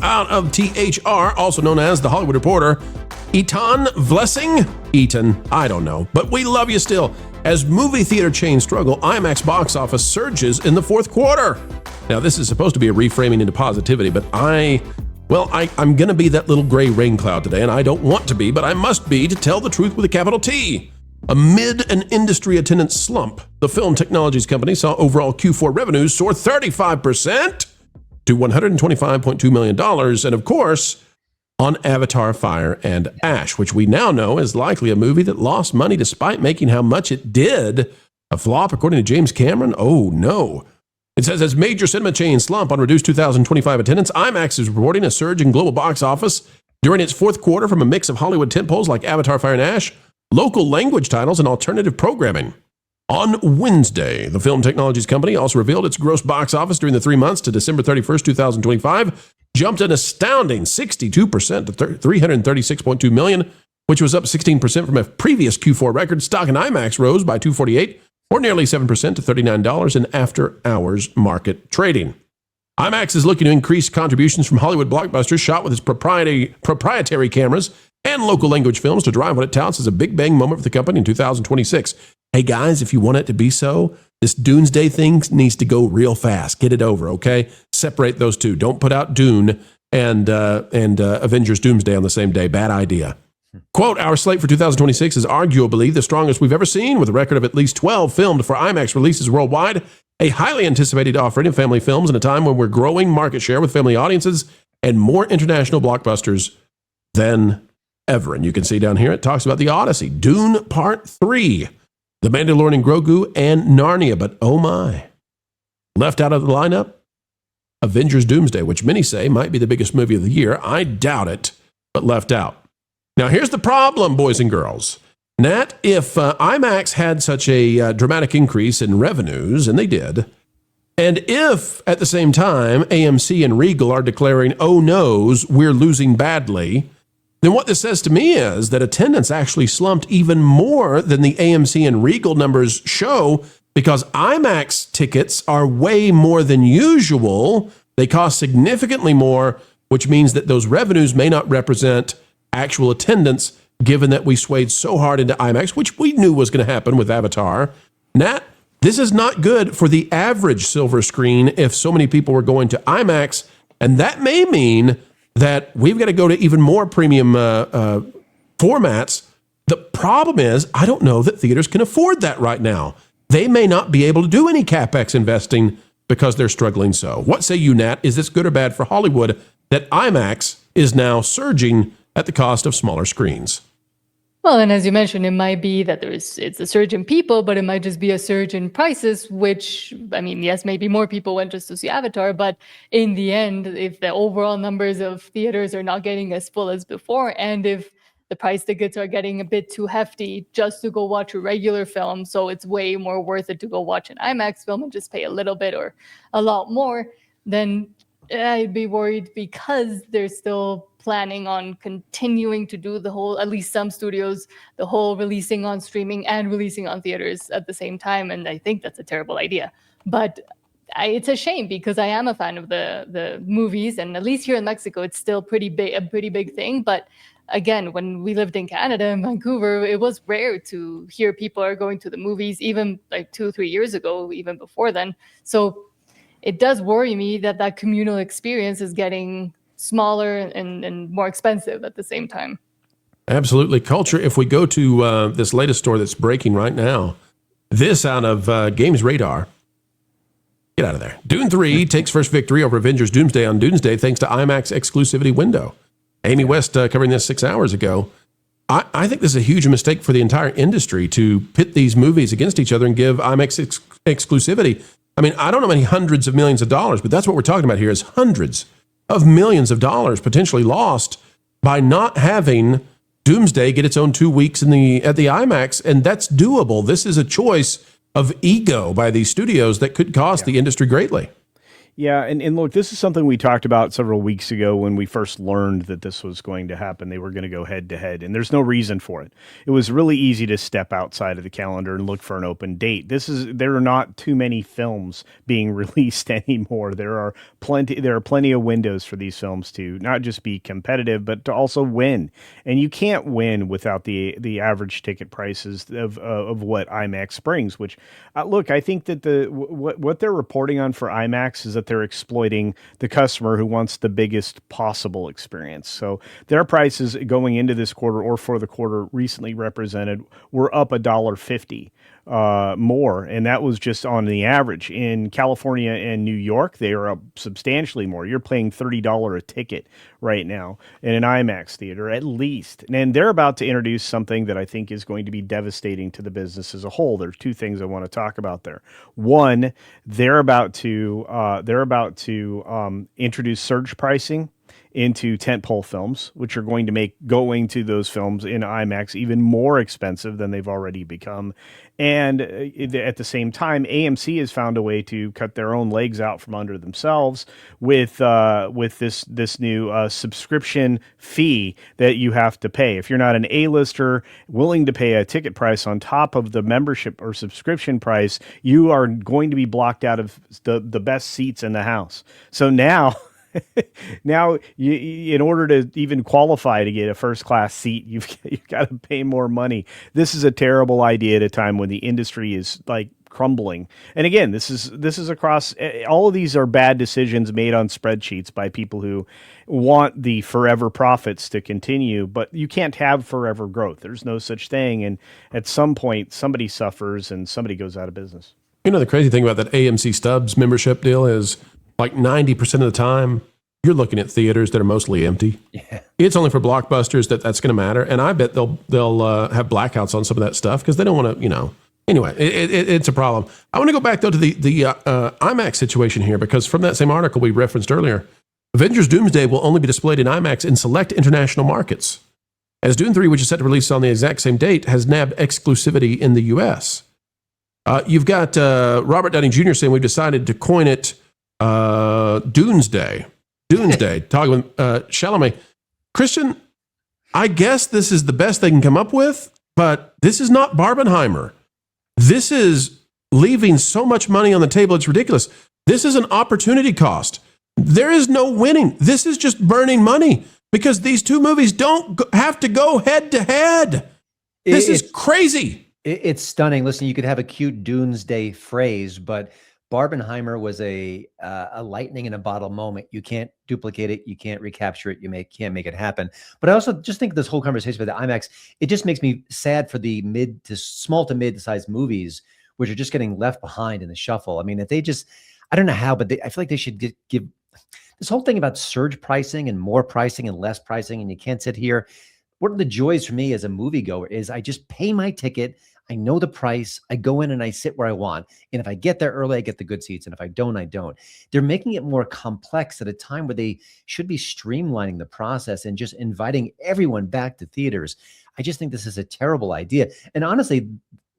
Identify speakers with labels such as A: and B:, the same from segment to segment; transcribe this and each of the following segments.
A: Out of THR, also known as The Hollywood Reporter, Eaton Vlessing? Eaton, I don't know, but we love you still. As movie theater chains struggle, IMAX box office surges in the fourth quarter. Now, this is supposed to be a reframing into positivity, but I'm going to be that little gray rain cloud today, and I don't want to be, but I must be to tell the truth with a capital T. Amid an industry attendance slump, the film technologies company saw overall Q4 revenues soar 35% to $125.2 million, and of course, on Avatar, Fire, and Ash, which we now know is likely a movie that lost money despite making how much it did. A flop, according to James Cameron? Oh, no. It says, as major cinema chains slump on reduced 2025 attendance, IMAX is reporting a surge in global box office during its fourth quarter from a mix of Hollywood tentpoles like Avatar, Fire, and Ash, local language titles, and alternative programming. On Wednesday, the film technologies company also revealed its gross box office during the 3 months to December 31st, 2025, jumped an astounding 62% to $336.2 million, which was up 16% from a previous Q4 record. Stock in IMAX rose by $248, or nearly 7% to $39 in after-hours market trading. IMAX is looking to increase contributions from Hollywood blockbusters shot with its proprietary cameras and local language films to drive what it touts as a big bang moment for the company in 2026. Hey guys, if you want it to be so, this Doomsday thing needs to go real fast. Get it over, okay? Separate those two. Don't put out Dune and Avengers Doomsday on the same day. Bad idea. Quote, our slate for 2026 is arguably the strongest we've ever seen, with a record of at least 12 filmed for IMAX releases worldwide, a highly anticipated offering of family films in a time when we're growing market share with family audiences and more international blockbusters than ever. And you can see down here, it talks about The Odyssey, Dune Part 3, The Mandalorian Grogu, and Narnia. But oh my, left out of the lineup, Avengers Doomsday, which many say might be the biggest movie of the year. I doubt it, but left out. Now, here's the problem, boys and girls. Nat, if IMAX had such a dramatic increase in revenues, and they did, and if at the same time AMC and Regal are declaring, oh noes, we're losing badly, then what this says to me is that attendance actually slumped even more than the AMC and Regal numbers show, because IMAX tickets are way more than usual. They cost significantly more, which means that those revenues may not represent actual attendance, given that we swayed so hard into IMAX, which we knew was going to happen with Avatar. Nat, this is not good for the average silver screen if so many people were going to IMAX, and that may mean that we've got to go to even more premium formats. The problem is, I don't know that theaters can afford that right now. They may not be able to do any CapEx investing because they're struggling so. What say you, Nat? Is this good or bad for Hollywood that IMAX is now surging at the cost of smaller screens?
B: Well, and as you mentioned, it might be that it's a surge in people, but it might just be a surge in prices, which, I mean, yes, maybe more people went just to see Avatar, but in the end, if the overall numbers of theaters are not getting as full as before, and if the price tickets are getting a bit too hefty just to go watch a regular film, so it's way more worth it to go watch an IMAX film and just pay a little bit or a lot more, then I'd be worried, because they're still planning on continuing to do the whole, at least some studios, the whole releasing on streaming and releasing on theaters at the same time. And I think that's a terrible idea. But it's a shame, because I am a fan of the movies, and at least here in Mexico, it's still a pretty big thing. But again, when we lived in Canada and Vancouver, it was rare to hear people are going to the movies, even like 2-3 years ago, even before then. So it does worry me that communal experience is getting smaller and more expensive at the same time.
A: Absolutely. Culture, if we go to this latest story that's breaking right now, this out of Games Radar. Get out of there. Dune 3 takes first victory over Avengers Doomsday on Doomsday thanks to IMAX exclusivity window. Amy West covering this 6 hours ago. I think this is a huge mistake for the entire industry to pit these movies against each other and give IMAX exclusivity. I mean, I don't know how many hundreds of millions of dollars, but that's what we're talking about here, is hundreds of millions of dollars potentially lost by not having Doomsday get its own 2 weeks at the IMAX, and that's doable. This is a choice of ego by these studios that could cost the industry greatly.
C: Yeah, and look, this is something we talked about several weeks ago when we first learned that this was going to happen. They were going to go head to head, and there's no reason for it. It was really easy to step outside of the calendar and look for an open date. There are not too many films being released anymore. There are plenty of windows for these films to not just be competitive, but to also win. And you can't win without the average ticket prices of what IMAX brings. Which, look, I think that what they're reporting on for IMAX is that they're exploiting the customer who wants the biggest possible experience. So their prices going into this quarter or for the quarter recently represented were up $1.50 more, and that was just on the average. In California and New York, they are up substantially more. You're paying $30 a ticket right now in an IMAX theater at least, and they're about to introduce something that I think is going to be devastating to the business as a whole. There's two things I want to talk about there. One, they're about to introduce surge pricing into tentpole films, which are going to make going to those films in IMAX even more expensive than they've already become. And at the same time, AMC has found a way to cut their own legs out from under themselves with this new subscription fee that you have to pay. If you're not an A-lister willing to pay a ticket price on top of the membership or subscription price, you are going to be blocked out of the best seats in the house. So now in order to even qualify to get a first class seat, you've got to pay more money. This is a terrible idea at a time when the industry is like crumbling. And again, this is across all of these are bad decisions made on spreadsheets by people who want the forever profits to continue, but you can't have forever growth. There's no such thing. And at some point, somebody suffers and somebody goes out of business.
A: You know, the crazy thing about that AMC Stubs membership deal is like 90% of the time, you're looking at theaters that are mostly empty. Yeah. It's only for blockbusters that's going to matter. And I bet they'll have blackouts on some of that stuff because they don't want to, Anyway, it's a problem. I want to go back, though, to the IMAX situation here, because from that same article we referenced earlier, Avengers Doomsday will only be displayed in IMAX in select international markets, as Dune 3, which is set to release on the exact same date, has nabbed exclusivity in the U.S. You've got Robert Downey Jr. saying we've decided to coin it Doomsday. Doomsday, talking with Chalamet. Christian, I guess this is the best they can come up with, but this is not Barbenheimer. This is leaving so much money on the table, it's ridiculous. This is an opportunity cost. There is no winning. This is just burning money because these two movies don't have to go head to head. This is crazy.
D: It's stunning. Listen, you could have a cute Doomsday phrase, but Barbenheimer was a lightning in a bottle moment. You can't duplicate it. You can't recapture it. Can't make it happen. But I also just think this whole conversation about the IMAX, it just makes me sad for the small to mid-sized movies, which are just getting left behind in the shuffle. I mean, if they just, I don't know how, but I feel like they should give this whole thing about surge pricing and more pricing and less pricing, and you can't sit here. One of the joys for me as a moviegoer is I just pay my ticket. I know the price. I go in and I sit where I want. And if I get there early, I get the good seats. And if I don't, I don't. They're making it more complex at a time where they should be streamlining the process and just inviting everyone back to theaters. I just think this is a terrible idea. And honestly,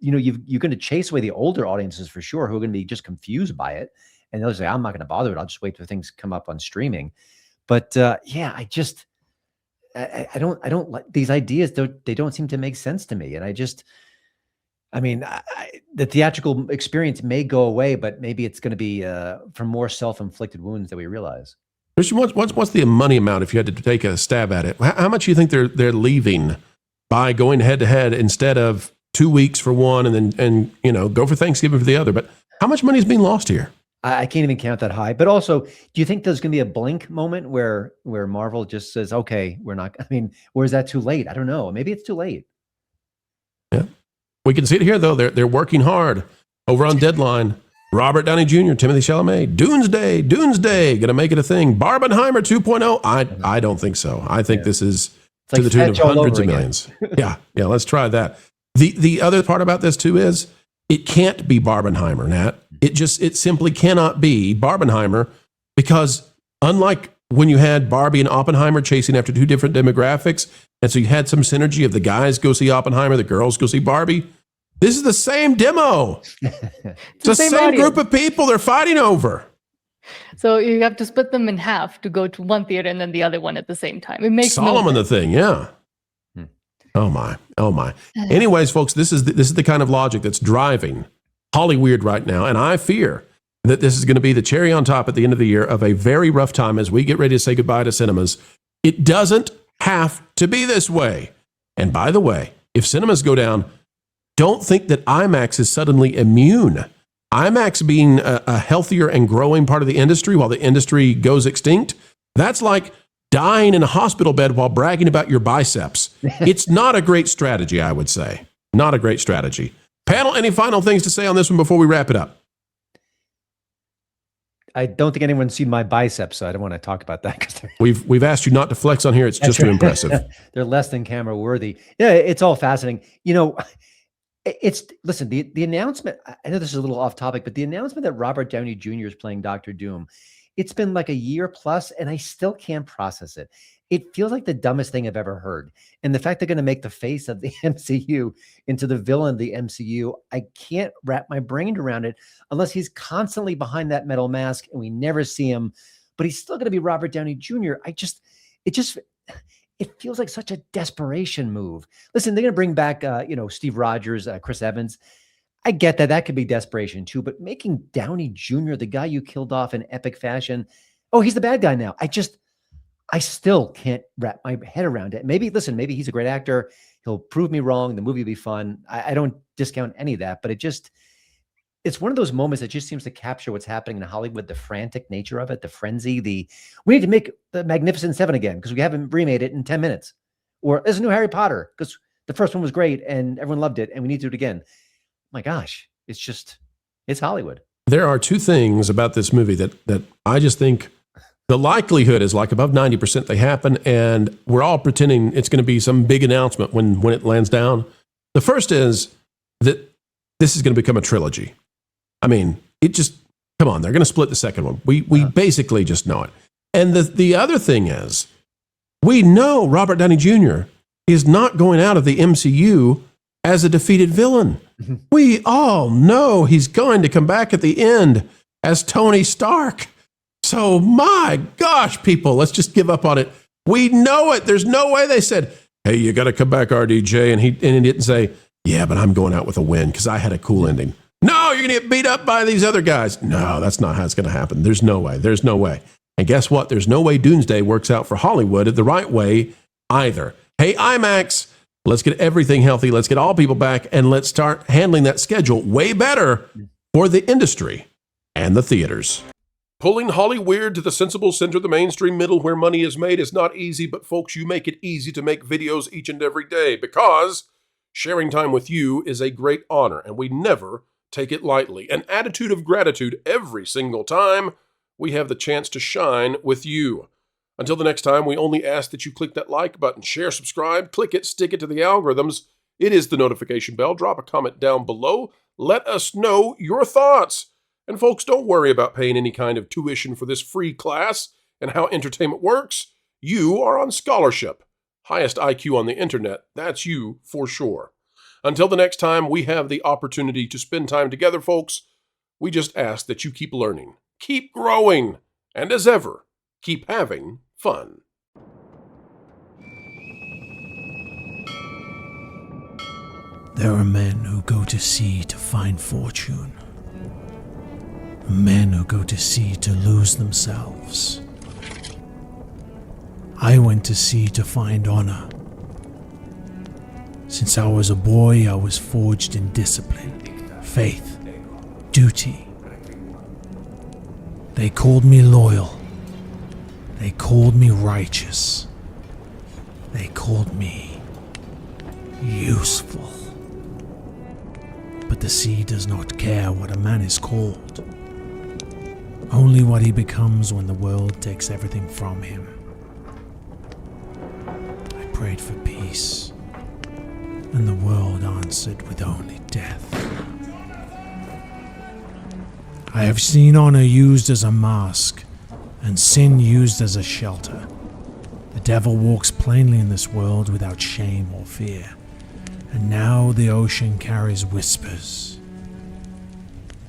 D: you're going to chase away the older audiences for sure, who are going to be just confused by it. And they'll say, I'm not going to bother it. I'll just wait till things come up on streaming. But I don't like these ideas. They don't seem to make sense to me. And the theatrical experience may go away, but maybe it's going to be from more self-inflicted wounds than we realize.
A: Christian, what's the money amount if you had to take a stab at it? How much do you think they're leaving by going head to head instead of 2 weeks for one and go for Thanksgiving for the other? But how much money is being lost here?
D: I can't even count that high. But also, do you think there's going to be a blink moment where Marvel just says, okay, we're not, or is that too late? I don't know. Maybe it's too late.
A: Yeah. We can see it here, though. They're working hard over on Deadline. Robert Downey Jr., Timothée Chalamet, Doomsday, going to make it a thing. Barbenheimer 2.0. I don't think so. I think this is to the tune of hundreds of millions. Yeah, let's try that. The other part about this, too, is it can't be Barbenheimer, Nat. It simply cannot be Barbenheimer because unlike when you had Barbie and Oppenheimer chasing after two different demographics, and so you had some synergy of the guys go see Oppenheimer, the girls go see Barbie, this is the same demo. It's the same group of people they're fighting over.
B: So you have to split them in half to go to one theater and then the other one at the same time. It makes
A: Solomon
B: no
A: the thing, yeah. Oh my. Anyways, folks, this is the kind of logic that's driving Hollyweird right now, and I fear that this is going to be the cherry on top at the end of the year of a very rough time as we get ready to say goodbye to cinemas. It doesn't have to be this way. And by the way, if cinemas go down, don't think that IMAX is suddenly immune. IMAX being a healthier and growing part of the industry while the industry goes extinct, that's like dying in a hospital bed while bragging about your biceps. It's not a great strategy, I would say. Not a great strategy. Panel, any final things to say on this one before we wrap it up?
D: I don't think anyone's seen my biceps, so I don't want to talk about that because
A: We've asked you not to flex on here. It's just too impressive.
D: They're less than camera worthy. Yeah, it's all fascinating. You know, listen, the announcement, I know this is a little off topic, but the announcement that Robert Downey Jr. is playing Dr. Doom, it's been like a year plus, and I still can't process it. It feels like the dumbest thing I've ever heard. And the fact they're going to make the face of the MCU into the villain of the MCU, I can't wrap my brain around it unless he's constantly behind that metal mask and we never see him, but he's still going to be Robert Downey Jr. It feels like such a desperation move. Listen, they're going to bring back, Steve Rogers, Chris Evans. I get that could be desperation too, but making Downey Jr. the guy you killed off in epic fashion, oh, he's the bad guy now. I still can't wrap my head around it. Maybe he's a great actor. He'll prove me wrong. The movie will be fun. I don't discount any of that, but it's one of those moments that just seems to capture what's happening in Hollywood, the frantic nature of it, the frenzy, we need to make the Magnificent Seven again because we haven't remade it in 10 minutes. Or there's a new Harry Potter because the first one was great and everyone loved it and we need to do it again. My gosh, it's Hollywood.
A: There are two things about this movie that I just think the likelihood is like above 90% they happen, and we're all pretending it's going to be some big announcement when it lands down. The first is that this is going to become a trilogy. I mean, come on, they're going to split the second one. We basically just know it. And the other thing is, we know Robert Downey Jr. is not going out of the MCU as a defeated villain. We all know he's going to come back at the end as Tony Stark. So my gosh, people, let's just give up on it. We know it. There's no way they said, hey, you got to come back, RDJ. And he didn't say, yeah, but I'm going out with a win because I had a cool ending. No, you're going to get beat up by these other guys. No, that's not how it's going to happen. There's no way. There's no way. And guess what? There's no way Doomsday works out for Hollywood the right way either. Hey, IMAX, let's get everything healthy. Let's get all people back and let's start handling that schedule way better for the industry and the theaters. Pulling Hollyweird to the sensible center, the mainstream middle where money is made is not easy, but folks, you make it easy to make videos each and every day because sharing time with you is a great honor and we never take it lightly. An attitude of gratitude every single time we have the chance to shine with you. Until the next time, we only ask that you click that like button, share, subscribe, click it, stick it to the algorithms. It is the notification bell. Drop a comment down below. Let us know your thoughts. And folks, don't worry about paying any kind of tuition for this free class and how entertainment works. You are on scholarship. Highest IQ on the internet. That's you for sure. Until the next time we have the opportunity to spend time together, folks, we just ask that you keep learning, keep growing, and as ever, keep having fun.
E: There are men who go to sea to find fortune. Men who go to sea to lose themselves. I went to sea to find honor. Since I was a boy, I was forged in discipline, faith, duty. They called me loyal. They called me righteous. They called me useful. But the sea does not care what a man is called. Only what he becomes when the world takes everything from him. I prayed for peace, and the world answered with only death. I have seen honor used as a mask, and sin used as a shelter. The devil walks plainly in this world without shame or fear, and now the ocean carries whispers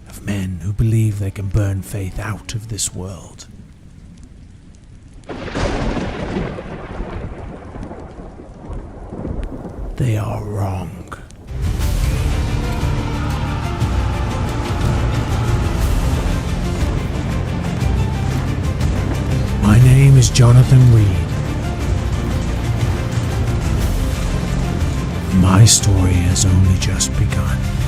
E: of Men who believe they can burn faith out of this world. They are wrong. My name is Jonathan Reed. My story has only just begun.